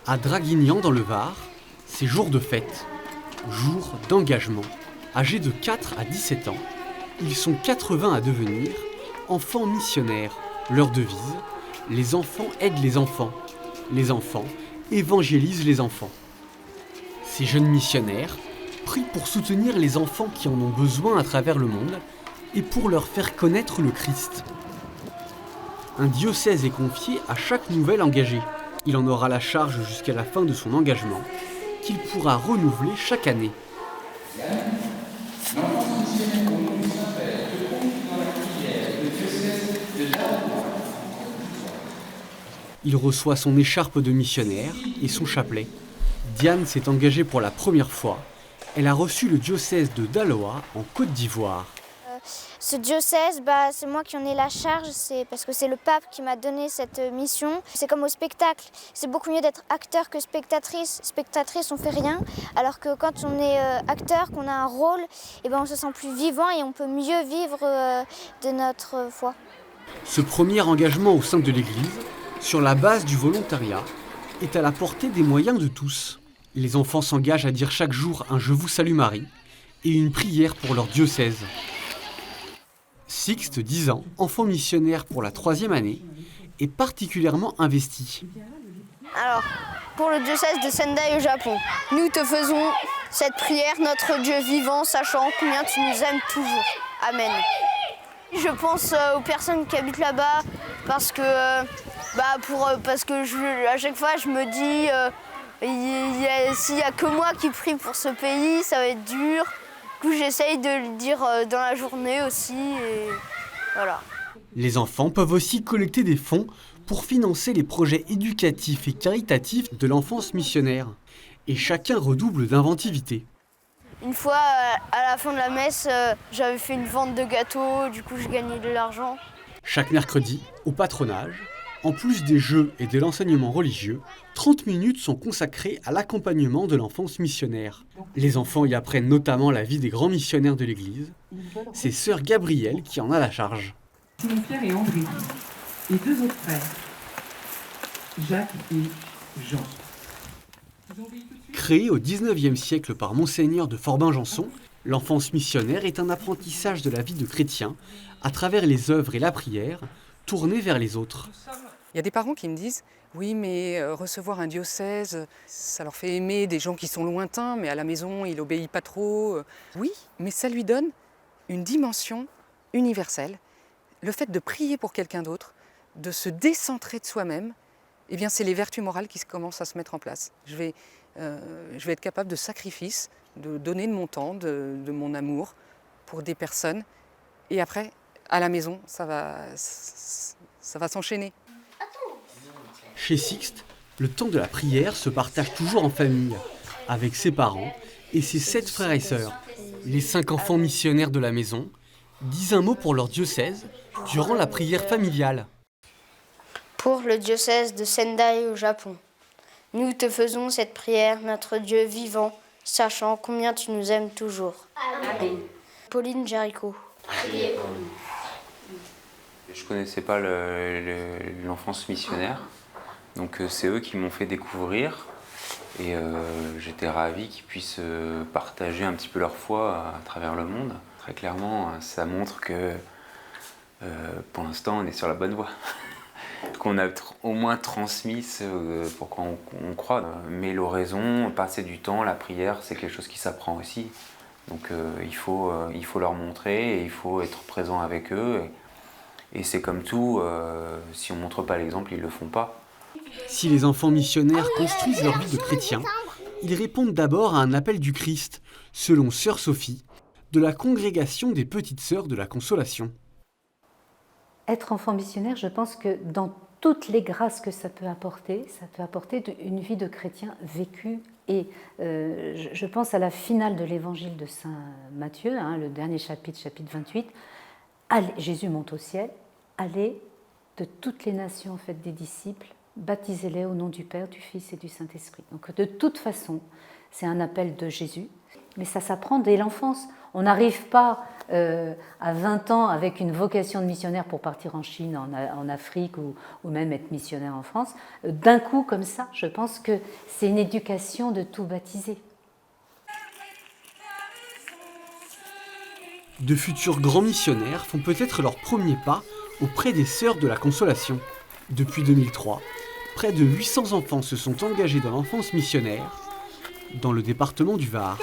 À Draguignan dans le Var, c'est jour de fête, jour d'engagement. Âgés de 4 à 17 ans, ils sont 80 à devenir enfants missionnaires. Leur devise, les enfants aident les enfants évangélisent les enfants. Ces jeunes missionnaires prient pour soutenir les enfants qui en ont besoin à travers le monde et pour leur faire connaître le Christ. Un diocèse est confié à chaque nouvel engagé. Il en aura la charge jusqu'à la fin de son engagement, qu'il pourra renouveler chaque année. Il reçoit son écharpe de missionnaire et son chapelet. Diane s'est engagée pour la première fois. Elle a reçu le diocèse de Daloa en Côte d'Ivoire. Ce diocèse, c'est moi qui en ai la charge, c'est parce que c'est le pape qui m'a donné cette mission. C'est comme au spectacle, c'est beaucoup mieux d'être acteur que spectatrice. Spectatrice, on fait rien, alors que quand on est acteur, qu'on a un rôle, on se sent plus vivant et on peut mieux vivre de notre foi. Ce premier engagement au sein de l'Église, sur la base du volontariat, est à la portée des moyens de tous. Les enfants s'engagent à dire chaque jour un « Je vous salue Marie » et une prière pour leur diocèse. Sixte, 10 ans, enfant missionnaire pour la 3e année, est particulièrement investi. Alors, pour le diocèse de Sendai au Japon, nous te faisons cette prière, notre Dieu vivant, sachant combien tu nous aimes toujours. Amen. Je pense aux personnes qui habitent là-bas parce que, à chaque fois je me dis s'il n'y a que moi qui prie pour ce pays, ça va être dur. Du coup, j'essaye de le dire dans la journée aussi. Et voilà. Les enfants peuvent aussi collecter des fonds pour financer les projets éducatifs et caritatifs de l'enfance missionnaire. Et chacun redouble d'inventivité. Une fois, à la fin de la messe, j'avais fait une vente de gâteaux, du coup je gagnais de l'argent. Chaque mercredi, au patronage, en plus des jeux et de l'enseignement religieux, 30 minutes sont consacrées à l'accompagnement de l'enfance missionnaire. Les enfants y apprennent notamment la vie des grands missionnaires de l'Église. C'est sœur Gabrielle qui en a la charge. Simon-Pierre et André, et 2 autres frères, Jacques et Jean. Créé au XIXe siècle par Monseigneur de Forbin-Janson, l'enfance missionnaire est un apprentissage de la vie de chrétien à travers les œuvres et la prière, tournée vers les autres. Il y a des parents qui me disent « Oui, mais recevoir un diocèse, ça leur fait aimer des gens qui sont lointains, mais à la maison, il obéit pas trop. » Oui, mais ça lui donne une dimension universelle. Le fait de prier pour quelqu'un d'autre, de se décentrer de soi-même, c'est les vertus morales qui commencent à se mettre en place. Je vais être capable de sacrifice, de donner de mon temps, de mon amour pour des personnes. Et après, à la maison, ça va s'enchaîner. Chez Sixte, le temps de la prière se partage toujours en famille, avec ses parents et ses 7 frères et sœurs. Les 5 enfants missionnaires de la maison disent un mot pour leur diocèse durant la prière familiale. Pour le diocèse de Sendai au Japon, nous te faisons cette prière, notre Dieu vivant, sachant combien tu nous aimes toujours. Amen. Pauline Jericho. Je ne connaissais pas l'enfance missionnaire, donc c'est eux qui m'ont fait découvrir et j'étais ravi qu'ils puissent partager un petit peu leur foi à travers le monde. Très clairement, ça montre que pour l'instant on est sur la bonne voie, qu'on a au moins transmis pourquoi on croit. Mais l'oraison, passer du temps, la prière, c'est quelque chose qui s'apprend aussi. Donc il faut leur montrer et il faut être présent avec eux. Et c'est comme tout, si on ne montre pas l'exemple, ils ne le font pas. Si les enfants missionnaires construisent leur vie de chrétiens, ils répondent d'abord à un appel du Christ, selon sœur Sophie, de la congrégation des Petites Sœurs de la Consolation. Être enfant missionnaire, je pense que dans toutes les grâces que ça peut apporter une vie de chrétien vécue. Et je pense à la finale de l'évangile de saint Matthieu, le dernier chapitre 28. Allez, Jésus monte au ciel, allez de toutes les nations, faites des disciples, baptisez-les au nom du Père, du Fils et du Saint-Esprit. Donc de toute façon, c'est un appel de Jésus. mais ça s'apprend dès l'enfance. On n'arrive pas à 20 ans avec une vocation de missionnaire pour partir en Chine, en Afrique ou même être missionnaire en France. D'un coup, comme ça, je pense que c'est une éducation de tout baptisé. De futurs grands missionnaires font peut-être leurs premiers pas auprès des Sœurs de la Consolation. Depuis 2003, près de 800 enfants se sont engagés dans l'enfance missionnaire dans le département du Var.